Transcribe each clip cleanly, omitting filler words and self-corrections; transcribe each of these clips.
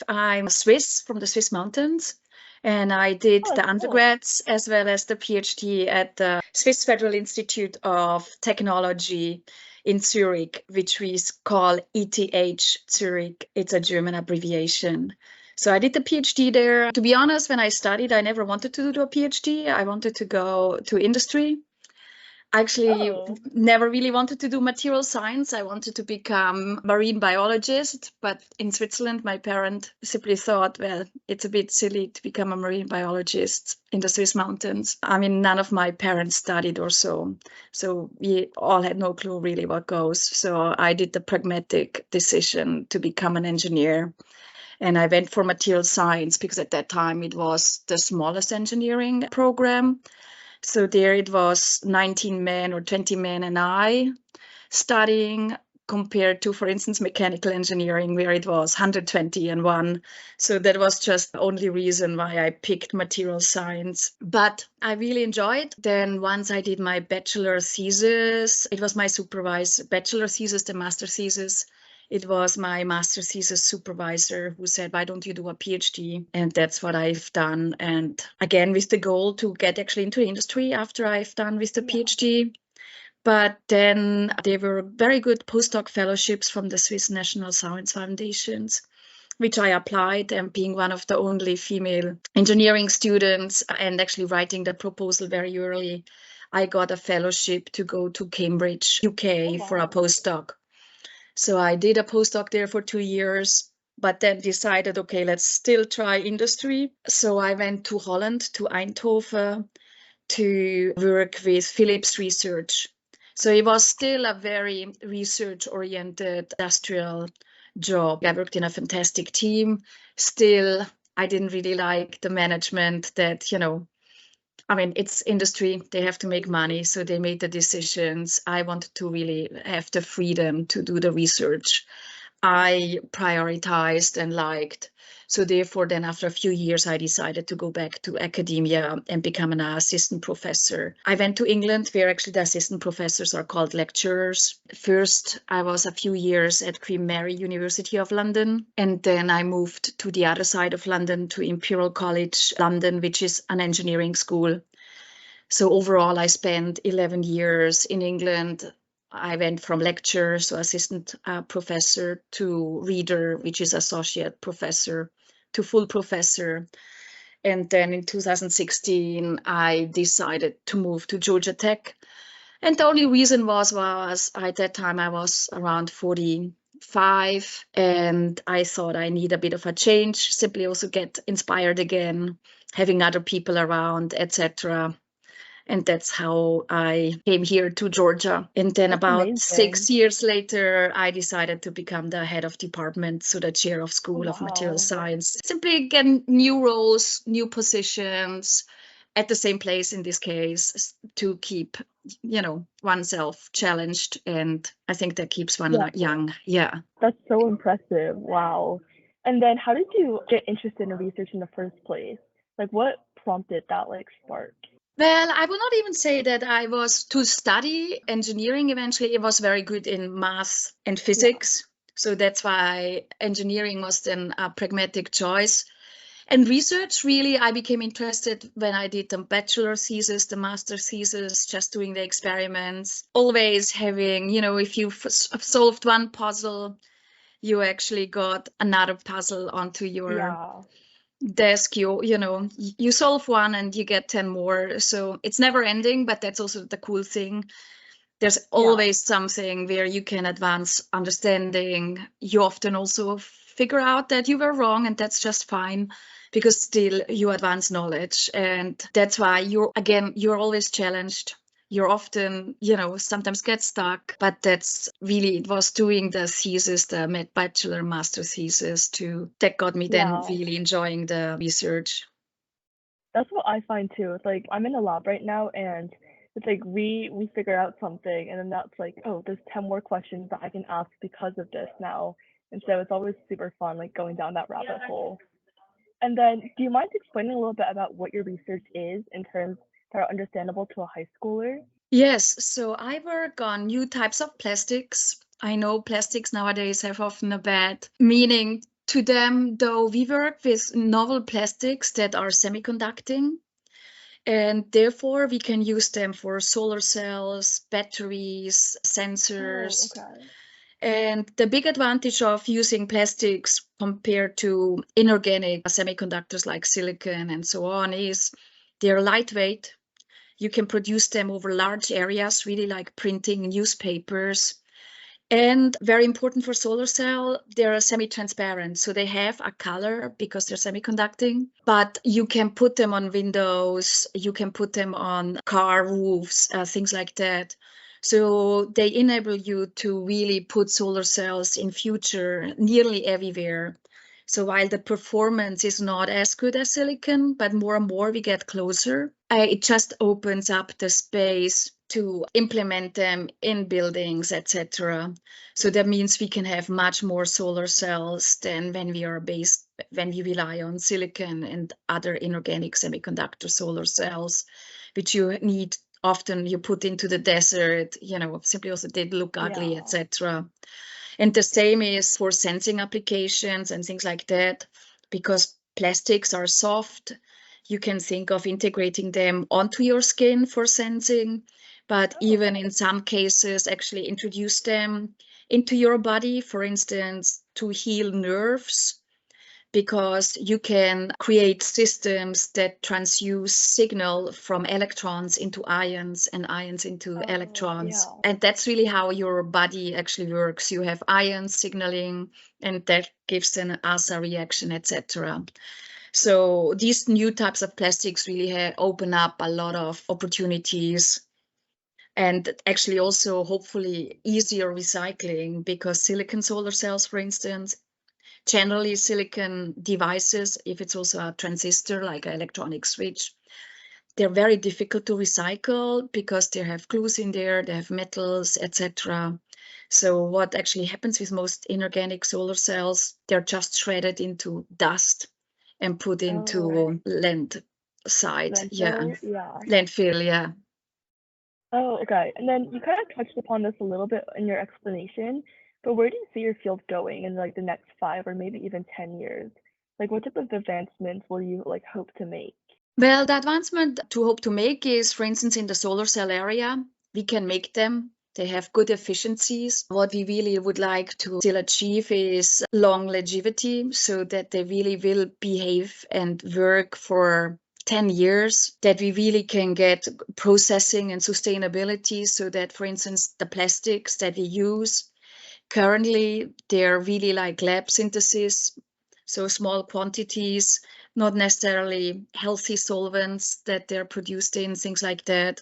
I'm Swiss, from the Swiss mountains, and I did Oh, the that's cool. undergrads as well as the PhD at the Swiss Federal Institute of Technology in Zurich, which we call ETH Zurich. It's a German abbreviation. So I did the PhD there. To be honest, when I studied, I never wanted to do a PhD. I wanted to go to industry. Actually Oh, never really wanted to do material science. I wanted to become marine biologist, but in Switzerland, my parent simply thought, well, it's a bit silly to become a marine biologist in the Swiss mountains. I mean, none of my parents studied or so. So we all had no clue really what goes. So I did the pragmatic decision to become an engineer. And I went for material science because at that time it was the smallest engineering program. So there it was 19 men or 20 men and I studying, compared to, for instance, mechanical engineering, where it was 120 and one. So that was just the only reason why I picked material science. But I really enjoyed. Then once I did my bachelor thesis, it was my supervisor, bachelor thesis, the master thesis. It was my master thesis supervisor who said, why don't you do a PhD? And that's what I've done. And again, with the goal to get actually into industry after I've done with the yeah. PhD. But then there were very good postdoc fellowships from the Swiss National Science Foundations, which I applied, and being one of the only female engineering students and actually writing the proposal very early, I got a fellowship to go to Cambridge, Oh, UK for a wow. postdoc. So I did a postdoc there for 2 years, but then decided, okay, let's still try industry. So I went to Holland, to Eindhoven, to work with Philips Research. So it was still a very research-oriented industrial job. I worked in a fantastic team. Still, I didn't really like the management that, I mean, it's industry, they have to make money, so they made the decisions. I wanted to really have the freedom to do the research I prioritized and liked. So therefore, then after a few years, I decided to go back to academia and become an assistant professor. I went to England, where actually the assistant professors are called lecturers. First, I was a few years at Queen Mary University of London, and then I moved to the other side of London to Imperial College London, which is an engineering school. So overall, I spent 11 years in England. I went from lecturer, so assistant professor, to reader, which is associate professor, to full professor. And then in 2016, I decided to move to Georgia Tech. And the only reason was at that time I was around 45 and I thought I need a bit of a change, simply also get inspired again, having other people around, etc. And that's how I came here to Georgia. And then That's about amazing. 6 years later, I decided to become the head of department, so the chair of Oh, School of Material wow. Science. Simply again, new roles, new positions at the same place in this case to keep, oneself challenged. And I think that keeps one Yeah, young. Yeah. that's so impressive. Wow. And then how did you get interested in research in the first place? Like, what prompted that, like, spark? Well, I will not even say that I was to study engineering eventually. It was very good in math and Yeah. physics. So that's why engineering was then a pragmatic choice. And research, really, I became interested when I did the bachelor thesis, the master thesis, just doing the experiments, always having, if you solved one puzzle, you actually got another puzzle onto your Yeah. desk. You solve one and you get 10 more, so it's never ending, but that's also the cool thing. There's Yeah. always something where you can advance understanding. You often also figure out that you were wrong, and that's just fine, because still you advance knowledge. And that's why you're always challenged. You're often, sometimes get stuck, but that's really, it was doing the thesis, the bachelor master thesis too, that got me then Yeah. really enjoying the research. That's what I find too. It's like I'm in a lab right now and it's like we figure out something and then that's like, oh, there's 10 more questions that I can ask because of this now. And so it's always super fun like going down that rabbit hole. And then do you mind explaining a little bit about what your research is in terms that are understandable to a high schooler? Yes, so I work on new types of plastics. I know plastics nowadays have often a bad meaning to them, though, we work with novel plastics that are semiconducting, and therefore we can use them for solar cells, batteries, sensors. Oh, okay. And the big advantage of using plastics compared to inorganic semiconductors like silicon and so on is they're lightweight. You can produce them over large areas, really like printing newspapers. And very important for solar cell, they're semi-transparent. So they have a color because they're semiconducting, but you can put them on windows, you can put them on car roofs, things like that. So they enable you to really put solar cells in future nearly everywhere. So while the performance is not as good as silicon, but more and more we get closer, it just opens up the space to implement them in buildings, etc. So that means we can have much more solar cells than when we rely on silicon and other inorganic semiconductor solar cells, which you need often you put into the desert, simply also they look ugly, Yeah. etc. And the same is for sensing applications and things like that, because plastics are soft. You can think of integrating them onto your skin for sensing, but even in some cases, actually introduce them into your body, for instance, to heal nerves, because you can create systems that transuse signal from electrons into ions and ions into Oh, electrons. yeah. And that's really how your body actually works. You have ion signaling, and that gives an ASA reaction, etc. So these new types of plastics really open up a lot of opportunities, and actually also hopefully easier recycling, because silicon solar cells, for instance, generally silicon devices, if it's also a transistor like an electronic switch, they're very difficult to recycle because they have glues in there, they have metals, etc. So what actually happens with most inorganic solar cells, they're just shredded into dust and put into Landfill? Yeah. landfill, yeah. Oh, okay. And then you kind of touched upon this a little bit in your explanation, but where do you see your field going in like the next 5 or maybe even 10 years? Like what type of advancements will you like hope to make? Well, the advancement to hope to make is, for instance, in the solar cell area, we can make them. They have good efficiencies. What we really would like to still achieve is long longevity, so that they really will behave and work for 10 years, that we really can get processing and sustainability, so that, for instance, the plastics that we use currently, they're really like lab synthesis, so small quantities, not necessarily healthy solvents that they're produced in, things like that.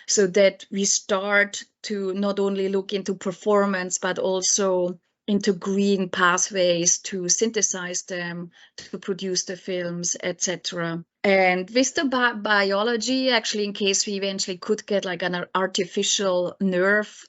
So that we start to not only look into performance, but also into green pathways to synthesize them, to produce the films, etc. And with the biology, actually, in case we eventually could get like an artificial nerve,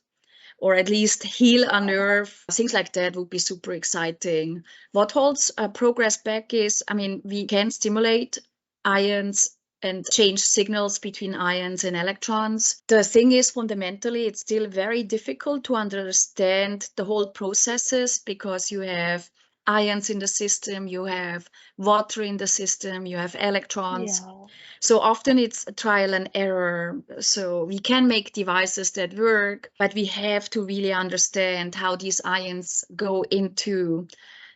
or at least heal a nerve, things like that would be super exciting. What holds progress back is, we can stimulate ions and change signals between ions and electrons. The thing is, fundamentally, it's still very difficult to understand the whole processes, because you have ions in the system, you have water in the system, you have electrons. Yeah. So often it's a trial and error. So we can make devices that work, but we have to really understand how these ions go into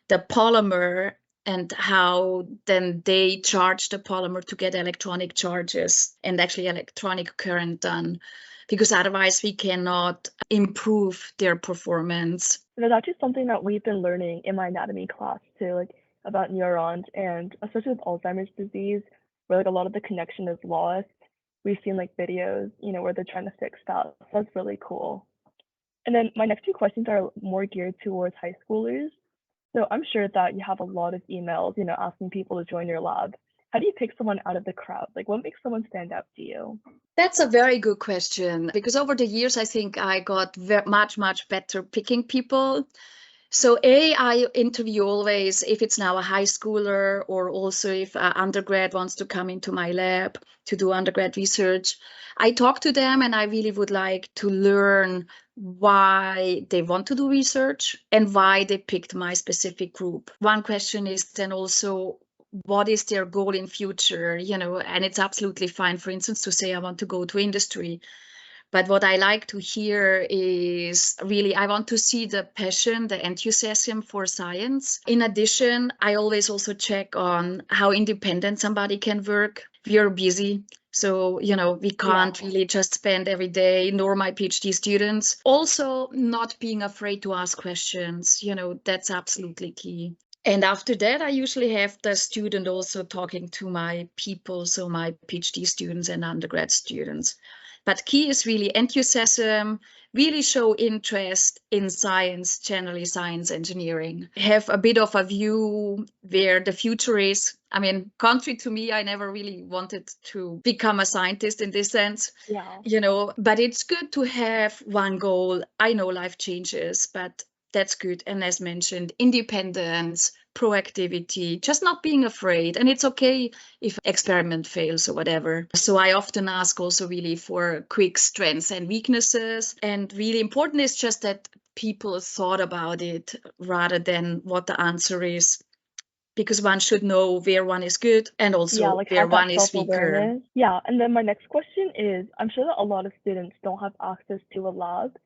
the polymer and how then they charge the polymer to get electronic charges and actually electronic current done, because otherwise we cannot improve their performance. That's actually something that we've been learning in my anatomy class too, like about neurons and especially with Alzheimer's disease, where like a lot of the connection is lost. We've seen like videos, where they're trying to fix that. So that's really cool. And then my next two questions are more geared towards high schoolers. So I'm sure that you have a lot of emails, asking people to join your lab. How do you pick someone out of the crowd? Like what makes someone stand out to you? That's a very good question, because over the years, I think I got much, much better picking people. So I interview always if it's now a high schooler or also if an undergrad wants to come into my lab to do undergrad research. I talk to them and I really would like to learn why they want to do research and why they picked my specific group. One question is then also what is their goal in future, and it's absolutely fine, for instance, to say I want to go to industry. But what I like to hear is really, I want to see the passion, the enthusiasm for science. In addition, I always also check on how independent somebody can work. We are busy. So, we can't really just spend every day, nor my PhD students. Also, not being afraid to ask questions, that's absolutely key. And after that, I usually have the student also talking to my people, so my PhD students and undergrad students. But key is really enthusiasm, really show interest in science, generally science engineering. Have a bit of a view where the future is. I mean, contrary to me, I never really wanted to become a scientist in this sense. But it's good to have one goal. I know life changes, but that's good. And as mentioned, independence, proactivity, just not being afraid. And it's okay if experiment fails or whatever. So I often ask also really for quick strengths and weaknesses. And really important is just that people thought about it rather than what the answer is. Because one should know where one is good and also where one is weaker. Yeah, and then my next question is, I'm sure that a lot of students don't have access to a lab.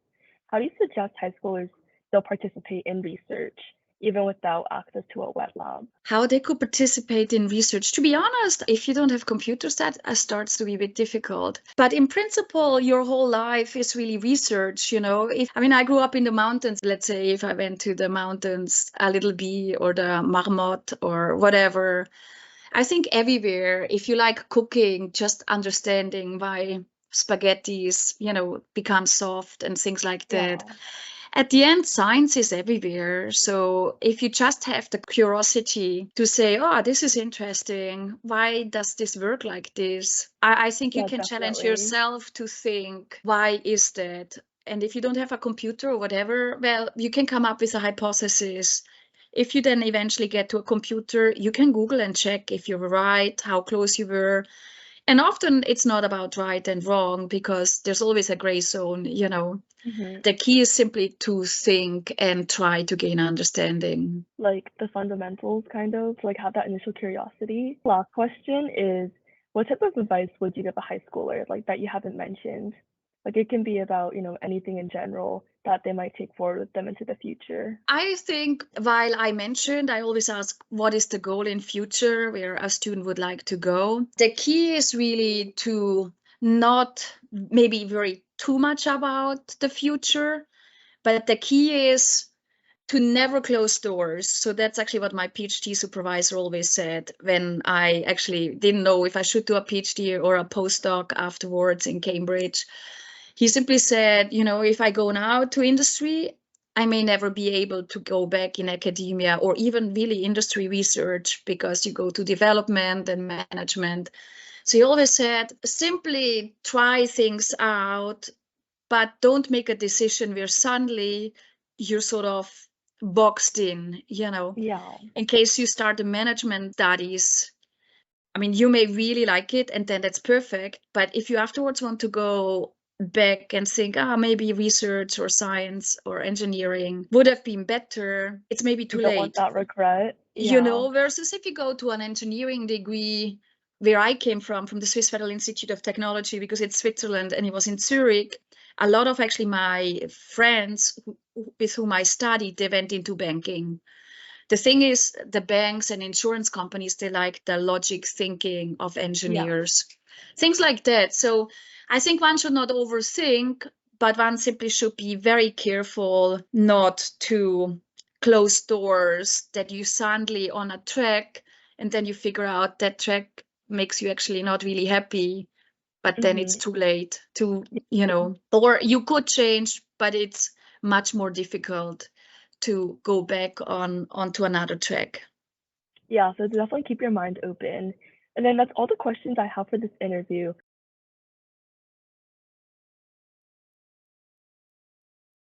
How do you suggest high schoolers still participate in research, even without access to a wet lab? How they could participate in research. To be honest, if you don't have computers, that starts to be a bit difficult. But in principle, your whole life is really research, I grew up in the mountains. Let's say if I went to the mountains, a Little Bee or the Marmot or whatever, I think everywhere, if you like cooking, just understanding why spaghettis, become soft and things like that. At the end, science is everywhere. So if you just have the curiosity to say, oh, this is interesting, why does this work like this? I think you can challenge yourself to think, why is that? And if you don't have a computer or whatever, well, you can come up with a hypothesis. If you then eventually get to a computer, you can Google and check if you were right, how close you were. And often it's not about right and wrong because there's always a gray zone, The key is simply to think and try to gain understanding. Like the fundamentals, kind of, like have that initial curiosity. Last question is, what type of advice would you give a high schooler, like that you haven't mentioned? Like it can be about, anything in general that they might take forward with them into the future. I think while I mentioned, I always ask, what is the goal in future where a student would like to go? The key is really to not maybe worry too much about the future, but the key is to never close doors. So that's actually what my PhD supervisor always said when I actually didn't know if I should do a PhD or a postdoc afterwards in Cambridge. He simply said, if I go now to industry, I may never be able to go back in academia or even really industry research because you go to development and management. So he always said, simply try things out, but don't make a decision where suddenly you're sort of boxed in, In case you start the management studies, you may really like it and then that's perfect. But if you afterwards want to go back and think, maybe research or science or engineering would have been better, it's maybe too late. You don't want that regret. Versus if you go to an engineering degree where I came from the Swiss Federal Institute of Technology, because it's Switzerland and it was in Zurich, a lot of actually my friends with whom I studied, they went into banking. The thing is, the banks and insurance companies, they like the logic thinking of engineers, things like that. So I think one should not overthink, but one simply should be very careful not to close doors that you suddenly on a track and then you figure out that track makes you actually not really happy, but then it's too late to, or you could change, but it's much more difficult to go back onto another track. Yeah, so definitely keep your mind open. And then that's all the questions I have for this interview.